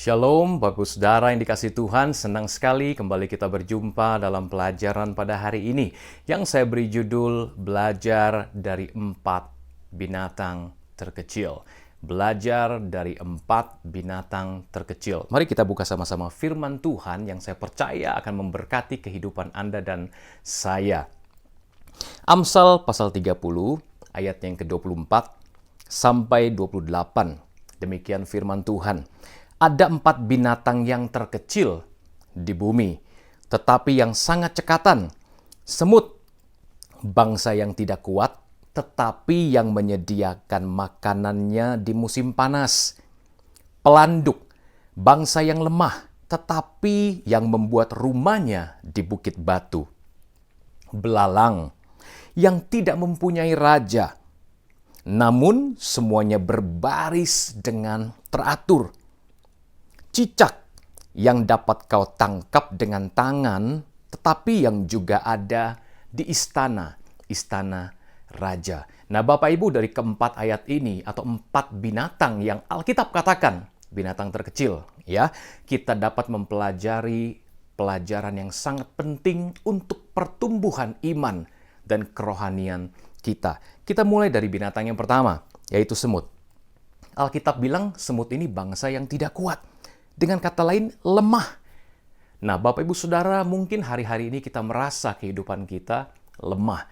Shalom, Bapak Saudara yang dikasihi Tuhan, senang sekali kembali kita berjumpa dalam pelajaran pada hari ini yang saya beri judul Belajar dari 4 Binatang Terkecil. Belajar dari 4 binatang terkecil. Mari kita buka sama-sama firman Tuhan yang saya percaya akan memberkati kehidupan Anda dan saya. Amsal pasal 30 ayat yang ke-24 sampai 28. Demikian firman Tuhan. Ada 4 binatang yang terkecil di bumi, tetapi yang sangat cekatan. Semut, bangsa yang tidak kuat, tetapi yang menyediakan makanannya di musim panas. Pelanduk, bangsa yang lemah, tetapi yang membuat rumahnya di bukit batu. Belalang, yang tidak mempunyai raja, namun semuanya berbaris dengan teratur. Cicak yang dapat kau tangkap dengan tangan, tetapi yang juga ada di istana raja. Nah, Bapak Ibu, dari keempat ayat ini atau 4 binatang yang Alkitab katakan binatang terkecil, ya, kita dapat mempelajari pelajaran yang sangat penting untuk pertumbuhan iman dan kerohanian kita. Kita mulai dari binatang yang pertama, yaitu semut. Alkitab bilang semut ini bangsa yang tidak kuat. Dengan kata lain, lemah. Nah, Bapak Ibu Saudara, mungkin hari-hari ini kita merasa kehidupan kita lemah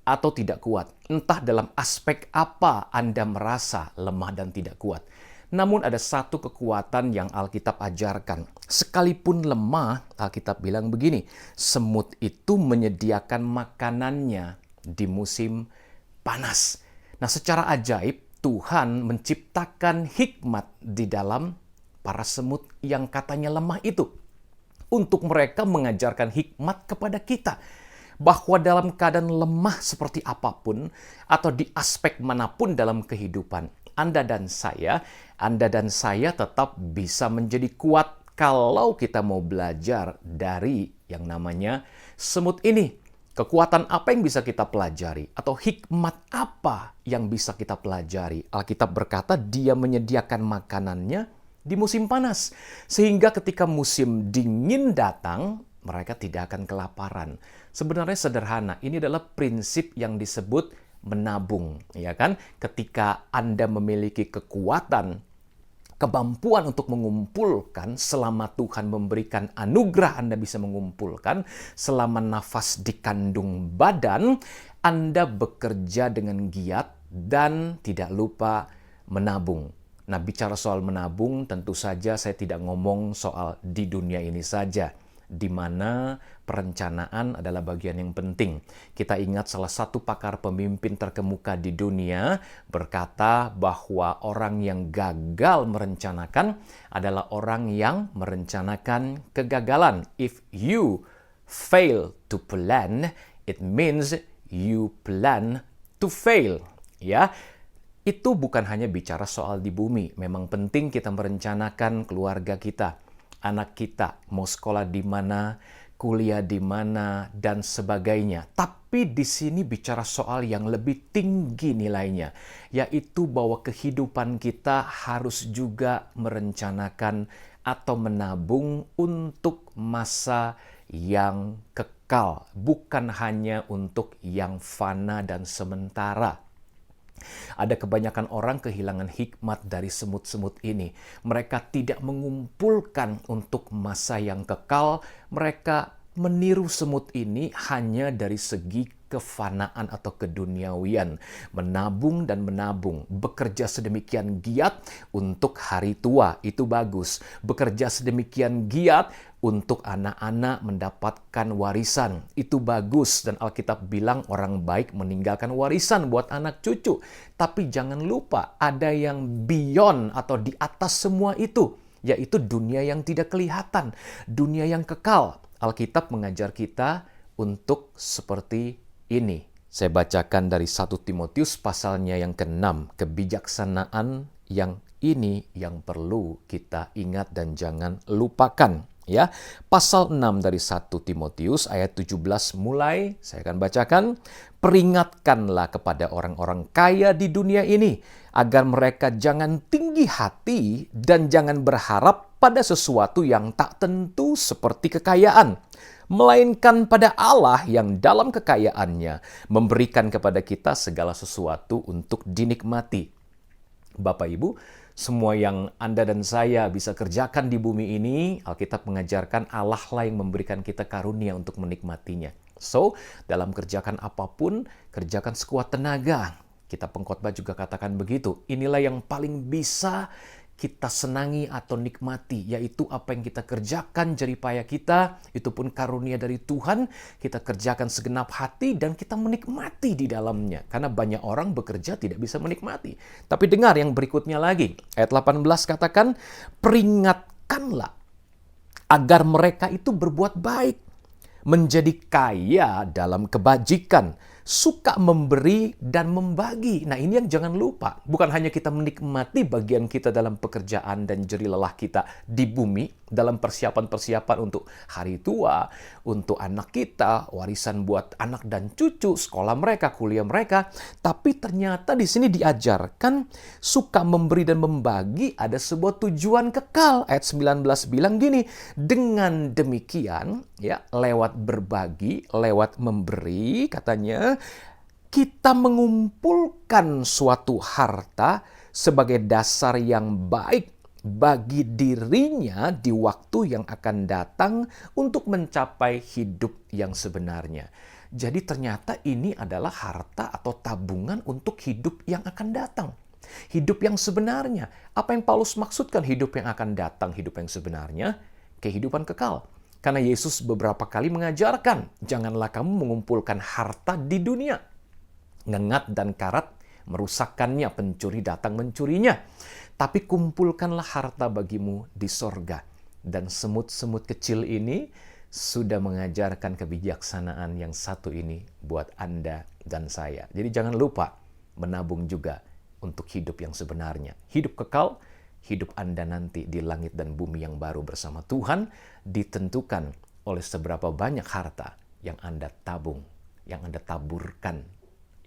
atau tidak kuat. Entah dalam aspek apa Anda merasa lemah dan tidak kuat. Namun ada satu kekuatan yang Alkitab ajarkan. Sekalipun lemah, Alkitab bilang begini, semut itu menyediakan makanannya di musim panas. Nah, secara ajaib, Tuhan menciptakan hikmat di dalam para semut yang katanya lemah itu. Untuk mereka mengajarkan hikmat kepada kita. Bahwa dalam keadaan lemah seperti apapun, atau di aspek manapun dalam kehidupan, Anda dan saya tetap bisa menjadi kuat kalau kita mau belajar dari yang namanya semut ini. Kekuatan apa yang bisa kita pelajari? Atau hikmat apa yang bisa kita pelajari? Alkitab berkata dia menyediakan makanannya di musim panas. Sehingga ketika musim dingin datang, mereka tidak akan kelaparan. Sebenarnya sederhana, ini adalah prinsip yang disebut menabung, ya kan? Ketika Anda memiliki kekuatan, kemampuan untuk mengumpulkan, selama Tuhan memberikan anugerah Anda bisa mengumpulkan, selama nafas di kandung badan, Anda bekerja dengan giat dan tidak lupa menabung. Nah, bicara soal menabung, tentu saja saya tidak ngomong soal di dunia ini saja, di mana perencanaan adalah bagian yang penting. Kita ingat salah satu pakar pemimpin terkemuka di dunia berkata bahwa orang yang gagal merencanakan adalah orang yang merencanakan kegagalan. If you fail to plan, it means you plan to fail. Ya. Itu bukan hanya bicara soal di bumi. Memang penting kita merencanakan keluarga kita, anak kita, mau sekolah di mana, kuliah di mana, dan sebagainya. Tapi di sini bicara soal yang lebih tinggi nilainya, yaitu bahwa kehidupan kita harus juga merencanakan atau menabung untuk masa yang kekal, bukan hanya untuk yang fana dan sementara. Ada kebanyakan orang kehilangan hikmat dari semut-semut ini. Mereka tidak mengumpulkan untuk masa yang kekal. Mereka meniru semut ini hanya dari segi kefanaan atau keduniawian. Menabung dan menabung. Bekerja sedemikian giat untuk hari tua. Itu bagus. Bekerja sedemikian giat untuk anak-anak mendapatkan warisan. Itu bagus. Dan Alkitab bilang orang baik meninggalkan warisan buat anak cucu. Tapi jangan lupa ada yang beyond atau di atas semua itu. Yaitu dunia yang tidak kelihatan. Dunia yang kekal. Alkitab mengajar kita untuk seperti ini. Saya bacakan dari 1 Timotius pasalnya yang ke-6. Kebijaksanaan yang ini yang perlu kita ingat dan jangan lupakan. Ya, pasal 6 dari 1 Timotius ayat 17 mulai, saya akan bacakan. Peringatkanlah kepada orang-orang kaya di dunia ini, agar mereka jangan tinggi hati dan jangan berharap pada sesuatu yang tak tentu seperti kekayaan, melainkan pada Allah yang dalam kekayaannya memberikan kepada kita segala sesuatu untuk dinikmati. Bapak Ibu, semua yang Anda dan saya bisa kerjakan di bumi ini, Alkitab mengajarkan Allah lah yang memberikan kita karunia untuk menikmatinya. So, dalam kerjakan apapun, kerjakan sekuat tenaga. Kita pengkhotbah juga katakan begitu. Inilah yang paling bisa kita senangi atau nikmati, yaitu apa yang kita kerjakan, jeripaya kita, itu pun karunia dari Tuhan, kita kerjakan segenap hati dan kita menikmati di dalamnya. Karena banyak orang bekerja tidak bisa menikmati. Tapi dengar yang berikutnya lagi, ayat 18 katakan, peringatkanlah agar mereka itu berbuat baik, menjadi kaya dalam kebajikan, suka memberi dan membagi. Nah, ini yang jangan lupa. Bukan hanya kita menikmati bagian kita dalam pekerjaan dan jerih lelah kita di bumi, dalam persiapan-persiapan untuk hari tua, untuk anak kita, warisan buat anak dan cucu, sekolah mereka, kuliah mereka. Tapi ternyata di sini diajarkan suka memberi dan membagi ada sebuah tujuan kekal. Ayat 19 bilang gini, dengan demikian, ya, lewat berbagi, lewat memberi, katanya, kita mengumpulkan suatu harta sebagai dasar yang baik bagi dirinya di waktu yang akan datang untuk mencapai hidup yang sebenarnya. Jadi ternyata ini adalah harta atau tabungan untuk hidup yang akan datang. Hidup yang sebenarnya. Apa yang Paulus maksudkan hidup yang akan datang, hidup yang sebenarnya? Kehidupan kekal. Karena Yesus beberapa kali mengajarkan, janganlah kamu mengumpulkan harta di dunia. Ngengat dan karat merusakkannya, pencuri datang mencurinya. Tapi kumpulkanlah harta bagimu di sorga. Dan semut-semut kecil ini sudah mengajarkan kebijaksanaan yang satu ini buat Anda dan saya. Jadi jangan lupa menabung juga untuk hidup yang sebenarnya. Hidup kekal, hidup Anda nanti di langit dan bumi yang baru bersama Tuhan ditentukan oleh seberapa banyak harta yang Anda tabung, yang Anda taburkan,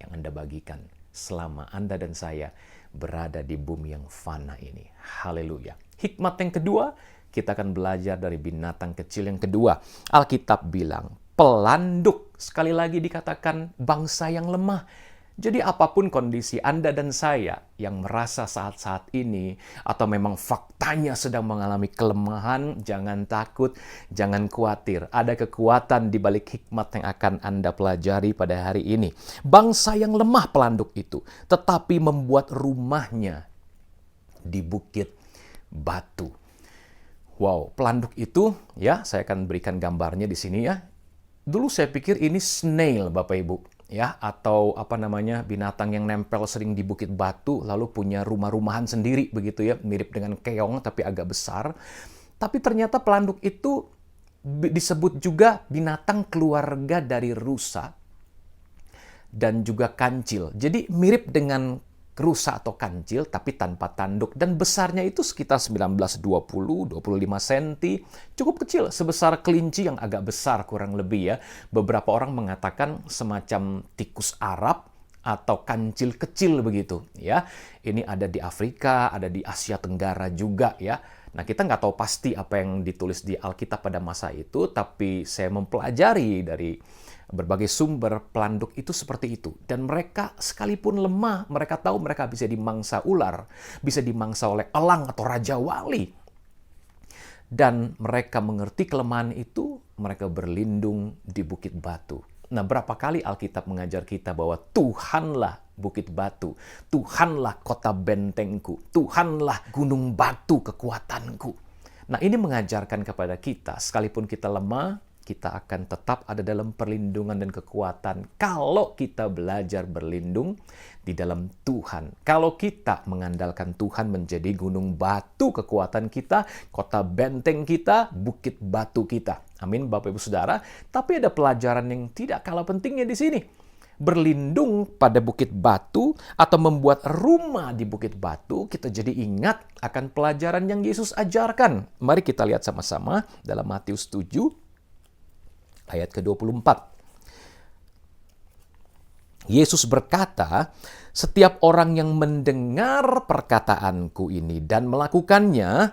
yang Anda bagikan selama Anda dan saya berada di bumi yang fana ini. Haleluya. Hikmat yang kedua, kita akan belajar dari binatang kecil yang kedua. Alkitab bilang, pelanduk. Sekali lagi dikatakan bangsa yang lemah. Jadi apapun kondisi Anda dan saya yang merasa saat-saat ini atau memang faktanya sedang mengalami kelemahan, jangan takut, jangan khawatir. Ada kekuatan di balik hikmat yang akan Anda pelajari pada hari ini. Bangsa yang lemah pelanduk itu, tetapi membuat rumahnya di bukit batu. Wow, pelanduk itu, ya, saya akan berikan gambarnya di sini ya. Dulu saya pikir ini snail, Bapak Ibu. Ya, atau apa namanya, binatang yang nempel sering di bukit batu lalu punya rumah-rumahan sendiri begitu ya, mirip dengan keong tapi agak besar. Tapi ternyata pelanduk itu disebut juga binatang keluarga dari rusa dan juga kancil. Jadi mirip dengan rusa atau kancil tapi tanpa tanduk, dan besarnya itu sekitar 19-25 cm, cukup kecil, sebesar kelinci yang agak besar kurang lebih ya. Beberapa orang mengatakan semacam tikus Arab atau kancil kecil begitu ya. Ini ada di Afrika, ada di Asia Tenggara juga ya. Nah, kita nggak tahu pasti apa yang ditulis di Alkitab pada masa itu, tapi saya mempelajari dari berbagai sumber, pelanduk itu seperti itu. Dan mereka sekalipun lemah, mereka tahu mereka bisa dimangsa ular, bisa dimangsa oleh elang atau raja wali. Dan mereka mengerti kelemahan itu, mereka berlindung di bukit batu. Nah, berapa kali Alkitab mengajar kita bahwa Tuhanlah bukit batu, Tuhanlah kota bentengku, Tuhanlah gunung batu kekuatanku. Nah, ini mengajarkan kepada kita, sekalipun kita lemah, kita akan tetap ada dalam perlindungan dan kekuatan kalau kita belajar berlindung di dalam Tuhan. Kalau kita mengandalkan Tuhan menjadi gunung batu kekuatan kita, kota benteng kita, bukit batu kita. Amin, Bapak Ibu Saudara. Tapi ada pelajaran yang tidak kalah pentingnya di sini. Berlindung pada bukit batu atau membuat rumah di bukit batu, kita jadi ingat akan pelajaran yang Yesus ajarkan. Mari kita lihat sama-sama dalam Matius 7. Ayat ke-24. Yesus berkata, setiap orang yang mendengar perkataanku ini dan melakukannya,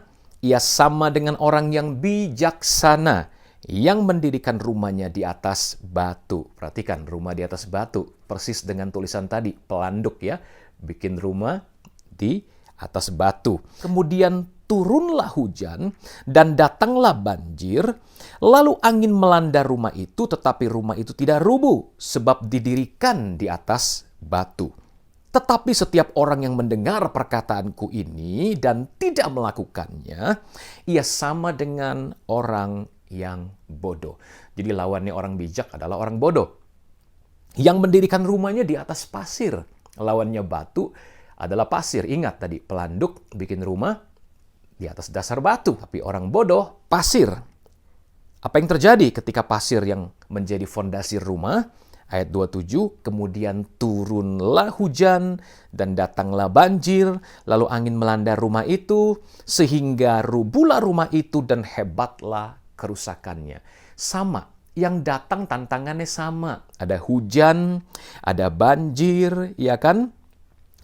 ia sama dengan orang yang bijaksana, yang mendirikan rumahnya di atas batu. Perhatikan, rumah di atas batu. Persis dengan tulisan tadi, pelanduk ya. Bikin rumah di atas batu. Kemudian turunlah hujan dan datanglah banjir. Lalu angin melanda rumah itu, tetapi rumah itu tidak rubuh, sebab didirikan di atas batu. Tetapi setiap orang yang mendengar perkataanku ini dan tidak melakukannya, ia sama dengan orang yang bodoh. Jadi lawannya orang bijak adalah orang bodoh. Yang mendirikan rumahnya di atas pasir. Lawannya batu adalah pasir. Ingat tadi, pelanduk bikin rumah di atas dasar batu. Tapi orang bodoh, pasir. Apa yang terjadi ketika pasir yang menjadi fondasi rumah? Ayat 27, kemudian turunlah hujan dan datanglah banjir, lalu angin melanda rumah itu, sehingga rubuhlah rumah itu dan hebatlah kerusakannya. Sama, yang datang tantangannya sama. Ada hujan, ada banjir, ya kan?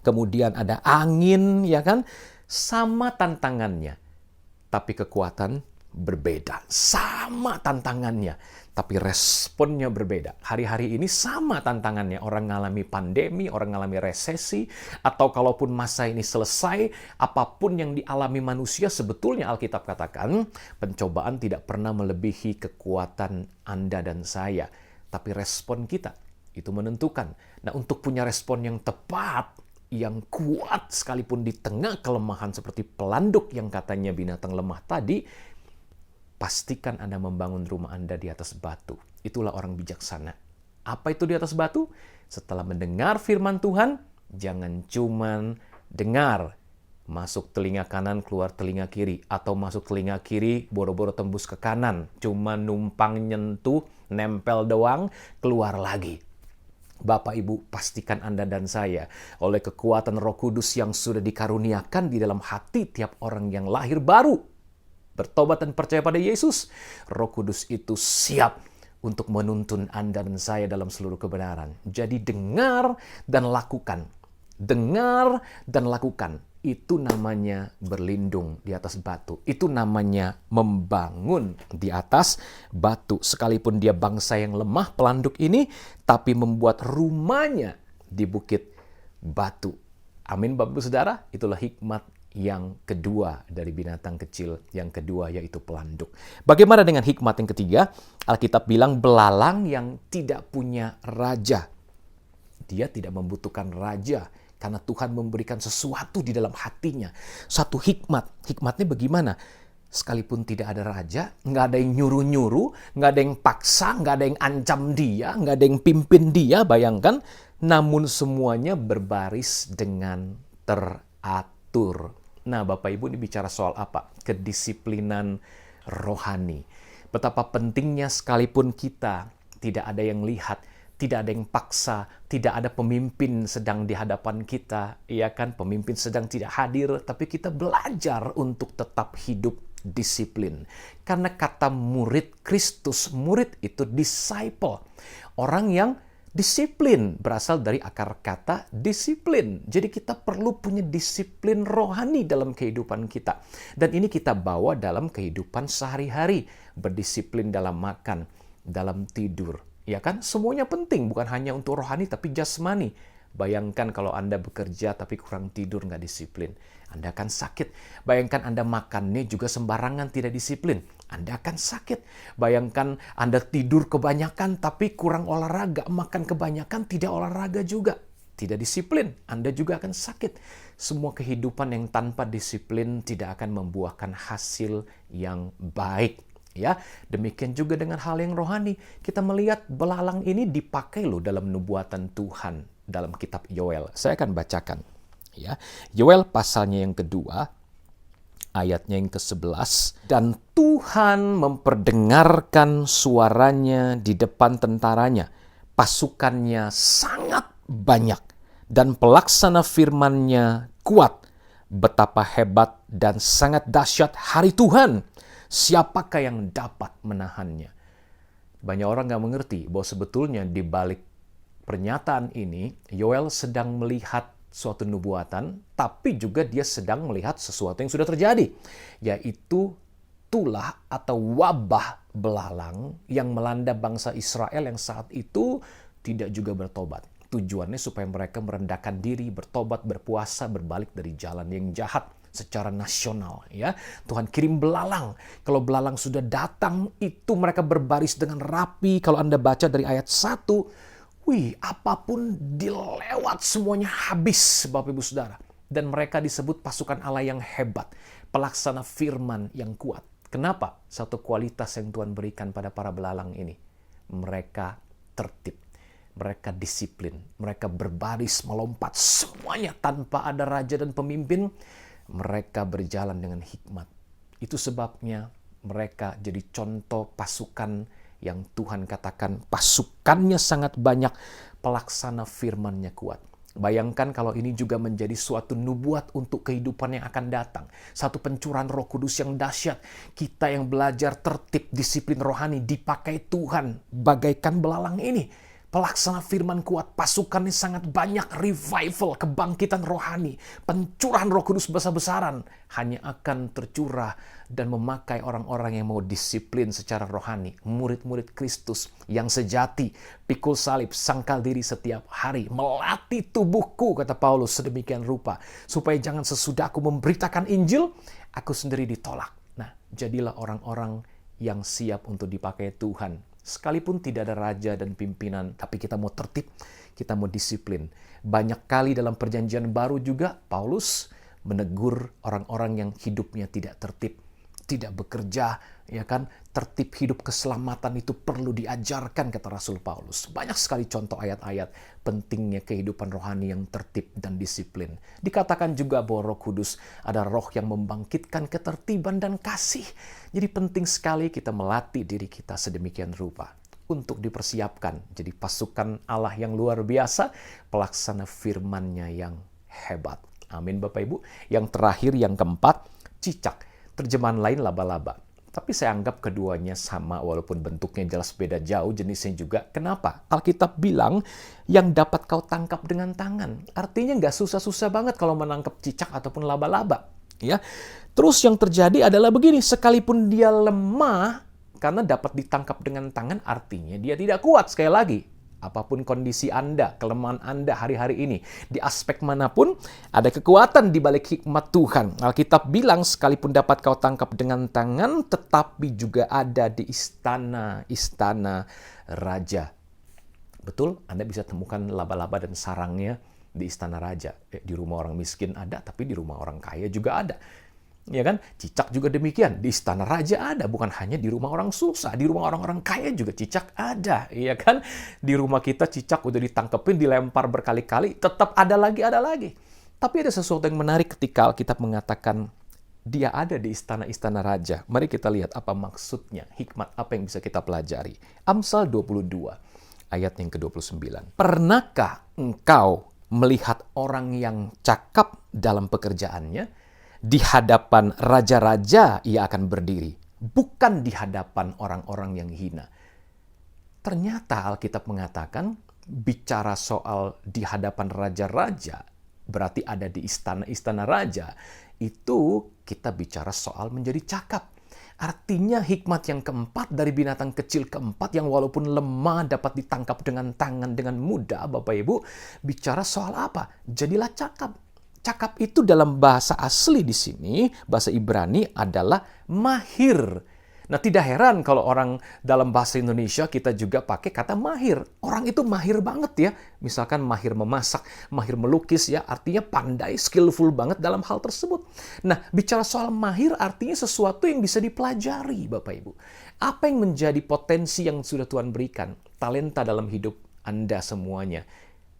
Kemudian ada angin, ya kan? Sama tantangannya, tapi kekuatan berbeda. Sama tantangannya, tapi responnya berbeda. Hari-hari ini sama tantangannya. Orang mengalami pandemi, orang mengalami resesi, atau kalaupun masa ini selesai, apapun yang dialami manusia, sebetulnya Alkitab katakan, pencobaan tidak pernah melebihi kekuatan Anda dan saya. Tapi respon kita, itu menentukan. Nah, untuk punya respon yang tepat, yang kuat sekalipun di tengah kelemahan seperti pelanduk yang katanya binatang lemah tadi, pastikan Anda membangun rumah Anda di atas batu. Itulah orang bijaksana. Apa itu di atas batu? Setelah mendengar firman Tuhan, jangan cuman dengar, masuk telinga kanan, keluar telinga kiri. Atau masuk telinga kiri, boro-boro tembus ke kanan. Cuma numpang nyentuh, nempel doang, keluar lagi. Bapak Ibu, pastikan Anda dan saya oleh kekuatan Roh Kudus yang sudah dikaruniakan di dalam hati tiap orang yang lahir baru, bertobat dan percaya pada Yesus, Roh Kudus itu siap untuk menuntun Anda dan saya dalam seluruh kebenaran. Jadi dengar dan lakukan. Dengar dan lakukan. Itu namanya berlindung di atas batu. Itu namanya membangun di atas batu. Sekalipun dia bangsa yang lemah, pelanduk ini, tapi membuat rumahnya di bukit batu. Amin, Bapak Ibu Saudara. Itulah hikmat yang kedua dari binatang kecil. Yang kedua yaitu pelanduk. Bagaimana dengan hikmat yang ketiga? Alkitab bilang belalang yang tidak punya raja. Dia tidak membutuhkan raja. Karena Tuhan memberikan sesuatu di dalam hatinya. Satu hikmat. Hikmatnya bagaimana? Sekalipun tidak ada raja, nggak ada yang nyuruh-nyuruh, nggak ada yang paksa, nggak ada yang ancam dia, nggak ada yang pimpin dia, bayangkan. Namun semuanya berbaris dengan teratur. Nah, Bapak Ibu ini bicara soal apa? Kedisiplinan rohani. Betapa pentingnya sekalipun kita tidak ada yang lihat, tidak ada yang paksa, tidak ada pemimpin sedang di hadapan kita, ya kan? Pemimpin sedang tidak hadir, tapi kita belajar untuk tetap hidup disiplin. Karena kata murid Kristus, murid itu disciple. Orang yang disiplin berasal dari akar kata disiplin. Jadi kita perlu punya disiplin rohani dalam kehidupan kita. Dan ini kita bawa dalam kehidupan sehari-hari. Berdisiplin dalam makan, dalam tidur. Ya kan? Semuanya penting, bukan hanya untuk rohani tapi jasmani. Bayangkan kalau Anda bekerja tapi kurang tidur, nggak disiplin. Anda akan sakit. Bayangkan Anda makannya juga sembarangan, tidak disiplin. Anda akan sakit. Bayangkan Anda tidur kebanyakan tapi kurang olahraga. Makan kebanyakan, tidak olahraga juga. Tidak disiplin, Anda juga akan sakit. Semua kehidupan yang tanpa disiplin tidak akan membuahkan hasil yang baik. Ya, demikian juga dengan hal yang rohani. Kita melihat belalang ini dipakai loh dalam nubuatan Tuhan dalam kitab Yoel. Saya akan bacakan. Ya, Yoel pasalnya yang kedua, ayatnya yang ke-11. Dan Tuhan memperdengarkan suaranya di depan tentaranya. Pasukannya sangat banyak dan pelaksana firman-Nya kuat. Betapa hebat dan sangat dahsyat hari Tuhan. Siapakah yang dapat menahannya? Banyak orang nggak mengerti bahwa sebetulnya di balik pernyataan ini, Yoel sedang melihat suatu nubuatan, tapi juga dia sedang melihat sesuatu yang sudah terjadi, yaitu tulah atau wabah belalang yang melanda bangsa Israel yang saat itu tidak juga bertobat. Tujuannya supaya mereka merendahkan diri, bertobat, berpuasa, berbalik dari jalan yang jahat secara nasional. Ya, Tuhan kirim belalang. Kalau belalang sudah datang, itu mereka berbaris dengan rapi. Kalau Anda baca dari ayat 1, apapun dilewat semuanya habis, Bapak Ibu Saudara. Dan mereka disebut pasukan Allah yang hebat, pelaksana firman yang kuat. Kenapa? Satu kualitas yang Tuhan berikan pada para belalang ini. Mereka tertib, mereka disiplin, mereka berbaris, melompat, semuanya tanpa ada raja dan pemimpin. Mereka berjalan dengan hikmat. Itu sebabnya mereka jadi contoh pasukan yang Tuhan katakan pasukannya sangat banyak, pelaksana firman-Nya kuat. Bayangkan kalau ini juga menjadi suatu nubuat untuk kehidupan yang akan datang. Satu pencurahan Roh Kudus yang dahsyat. Kita yang belajar tertib, disiplin rohani dipakai Tuhan bagaikan belalang ini. Pelaksana firman kuat, pasukannya sangat banyak, revival, kebangkitan rohani, pencurahan Roh Kudus besar-besaran hanya akan tercurah dan memakai orang-orang yang mau disiplin secara rohani, murid-murid Kristus yang sejati, pikul salib, sangkal diri setiap hari, melatih tubuhku, kata Paulus, sedemikian rupa, supaya jangan sesudah aku memberitakan Injil, aku sendiri ditolak. Nah, jadilah orang-orang yang siap untuk dipakai Tuhan. Sekalipun tidak ada raja dan pimpinan, tapi kita mau tertib, kita mau disiplin. Banyak kali dalam perjanjian baru juga, Paulus menegur orang-orang yang hidupnya tidak tertib, tidak bekerja, ya kan? Tertib hidup keselamatan itu perlu diajarkan, kata Rasul Paulus. Banyak sekali contoh ayat-ayat pentingnya kehidupan rohani yang tertib dan disiplin. Dikatakan juga bahwa Roh Kudus ada roh yang membangkitkan ketertiban dan kasih. Jadi penting sekali kita melatih diri kita sedemikian rupa untuk dipersiapkan jadi pasukan Allah yang luar biasa, pelaksana firman-Nya yang hebat. Amin Bapak Ibu. Yang terakhir, yang keempat, cicak. Terjemahan lain laba-laba. Tapi saya anggap keduanya sama walaupun bentuknya jelas beda jauh, jenisnya juga. Kenapa? Alkitab bilang yang dapat kau tangkap dengan tangan. Artinya nggak susah-susah banget kalau menangkap cicak ataupun laba-laba. Ya. Terus yang terjadi adalah begini, sekalipun dia lemah karena dapat ditangkap dengan tangan, artinya dia tidak kuat. Sekali lagi, apapun kondisi Anda, kelemahan Anda hari-hari ini, di aspek manapun, ada kekuatan di balik hikmat Tuhan. Alkitab bilang, sekalipun dapat kau tangkap dengan tangan, tetapi juga ada di istana-istana raja. Betul, Anda bisa temukan laba-laba dan sarangnya di istana raja. Di rumah orang miskin ada, tapi di rumah orang kaya juga ada. Ya kan? Cicak juga demikian. Di istana raja ada, bukan hanya di rumah orang susah. Di rumah orang-orang kaya juga cicak ada. Ya kan? Di rumah kita cicak udah ditangkepin, dilempar berkali-kali, tetap ada lagi, ada lagi. Tapi ada sesuatu yang menarik ketika Alkitab mengatakan dia ada di istana-istana raja. Mari kita lihat apa maksudnya, hikmat apa yang bisa kita pelajari. Amsal 22, ayat yang ke-29. Pernahkah engkau melihat orang yang cakap dalam pekerjaannya? Di hadapan raja-raja ia akan berdiri, bukan di hadapan orang-orang yang hina. Ternyata Alkitab mengatakan, bicara soal di hadapan raja-raja, berarti ada di istana-istana raja, itu kita bicara soal menjadi cakap. Artinya hikmat yang keempat dari binatang kecil keempat yang walaupun lemah dapat ditangkap dengan tangan dengan mudah, Bapak Ibu, bicara soal apa? Jadilah cakap. Cakap itu dalam bahasa asli di sini, bahasa Ibrani adalah mahir. Nah, tidak heran kalau orang dalam bahasa Indonesia kita juga pakai kata mahir. Orang itu mahir banget ya. Misalkan mahir memasak, mahir melukis ya, artinya pandai, skillful banget dalam hal tersebut. Nah, bicara soal mahir artinya sesuatu yang bisa dipelajari, Bapak Ibu. Apa yang menjadi potensi yang sudah Tuhan berikan? Talenta dalam hidup Anda semuanya.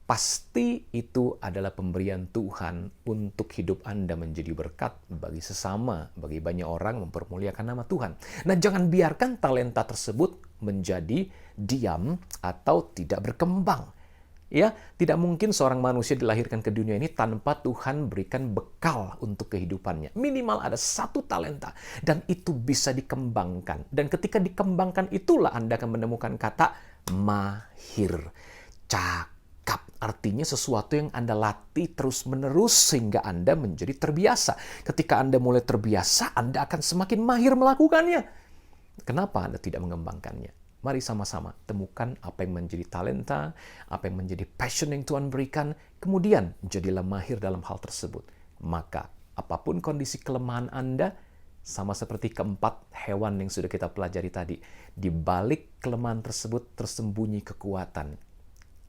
Pasti itu adalah pemberian Tuhan untuk hidup Anda menjadi berkat bagi sesama, bagi banyak orang mempermuliakan nama Tuhan. Nah, jangan biarkan talenta tersebut menjadi diam atau tidak berkembang. Ya, tidak mungkin seorang manusia dilahirkan ke dunia ini tanpa Tuhan berikan bekal untuk kehidupannya. Minimal ada satu talenta dan itu bisa dikembangkan. Dan ketika dikembangkan itulah Anda akan menemukan kata mahir, cakap. Artinya sesuatu yang Anda latih terus-menerus sehingga Anda menjadi terbiasa. Ketika Anda mulai terbiasa, Anda akan semakin mahir melakukannya. Kenapa Anda tidak mengembangkannya? Mari sama-sama temukan apa yang menjadi talenta, apa yang menjadi passion yang Tuhan berikan, kemudian jadilah mahir dalam hal tersebut. Maka apapun kondisi kelemahan Anda, sama seperti keempat hewan yang sudah kita pelajari tadi, di balik kelemahan tersebut tersembunyi kekuatan.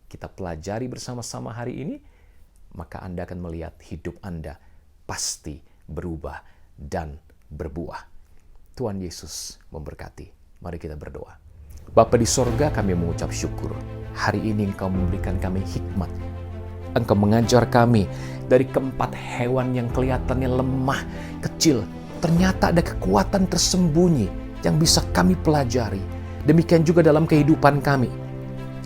Kita pelajari bersama-sama hari ini, maka Anda akan melihat hidup Anda pasti berubah dan berbuah. Tuhan Yesus memberkati. Mari kita berdoa. Bapa di sorga, kami mengucap syukur. Hari ini Engkau memberikan kami hikmat. Engkau mengajar kami dari keempat hewan yang kelihatannya lemah, kecil. Ternyata ada kekuatan tersembunyi yang bisa kami pelajari. Demikian juga dalam kehidupan kami.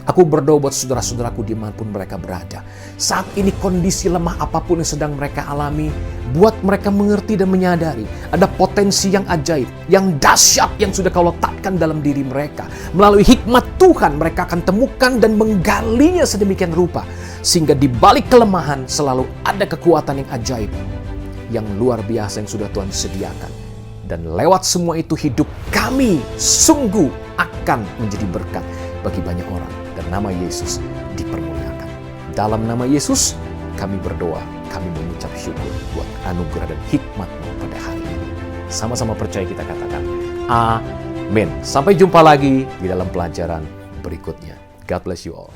Aku berdoa buat saudara-saudaraku dimanapun mereka berada. Saat ini kondisi lemah apapun yang sedang mereka alami, buat mereka mengerti dan menyadari ada potensi yang ajaib, yang dahsyat yang sudah Kau letakkan dalam diri mereka. Melalui hikmat Tuhan mereka akan temukan dan menggalinya sedemikian rupa. Sehingga di balik kelemahan selalu ada kekuatan yang ajaib, yang luar biasa yang sudah Tuhan sediakan. Dan lewat semua itu hidup kami sungguh akan menjadi berkat bagi banyak orang. Dan nama Yesus dipermuliakan. Dalam nama Yesus, kami berdoa, kami mengucap syukur buat anugerah dan hikmat-Mu pada hari ini. Sama-sama percaya kita katakan, amin. Sampai jumpa lagi di dalam pelajaran berikutnya. God bless you all.